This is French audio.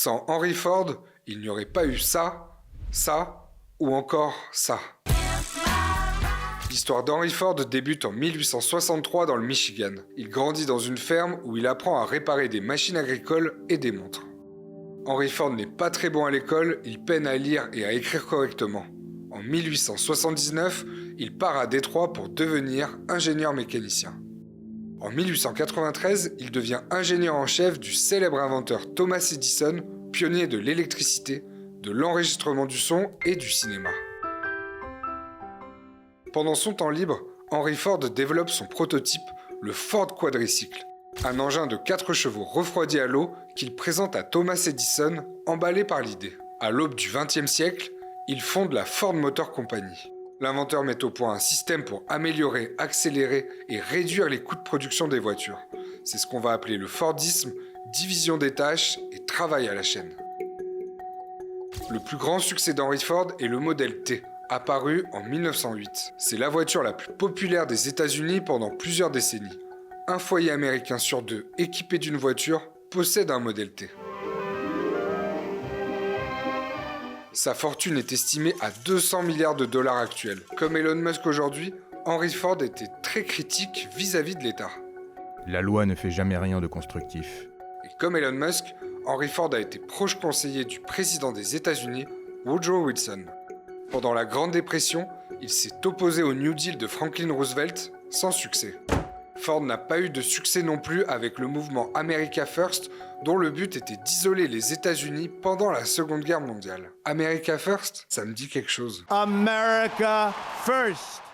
Sans Henry Ford, il n'y aurait pas eu ça, ça ou encore ça. L'histoire d'Henry Ford débute en 1863 dans le Michigan. Il grandit dans une ferme où il apprend à réparer des machines agricoles et des montres. Henry Ford n'est pas très bon à l'école, il peine à lire et à écrire correctement. En 1879, il part à Détroit pour devenir ingénieur mécanicien. En 1893, il devient ingénieur en chef du célèbre inventeur Thomas Edison, pionnier de l'électricité, de l'enregistrement du son et du cinéma. Pendant son temps libre, Henry Ford développe son prototype, le Ford Quadricycle, un engin de 4 chevaux refroidi à l'eau qu'il présente à Thomas Edison, emballé par l'idée. À l'aube du XXe siècle, il fonde la Ford Motor Company. L'inventeur met au point un système pour améliorer, accélérer et réduire les coûts de production des voitures. C'est ce qu'on va appeler le Fordisme, division des tâches et travail à la chaîne. Le plus grand succès d'Henry Ford est le modèle T, apparu en 1908. C'est la voiture la plus populaire des États-Unis pendant plusieurs décennies. Un foyer américain sur 2 équipé d'une voiture possède un modèle T. Sa fortune est estimée à 200 milliards de dollars actuels. Comme Elon Musk aujourd'hui, Henry Ford était très critique vis-à-vis de l'État. La loi ne fait jamais rien de constructif. Et comme Elon Musk, Henry Ford a été proche conseiller du président des États-Unis, Woodrow Wilson. Pendant la Grande Dépression, il s'est opposé au New Deal de Franklin Roosevelt, sans succès. Ford n'a pas eu de succès non plus avec le mouvement America First, dont le but était d'isoler les États-Unis pendant la Seconde Guerre mondiale. America First, ça me dit quelque chose. America First!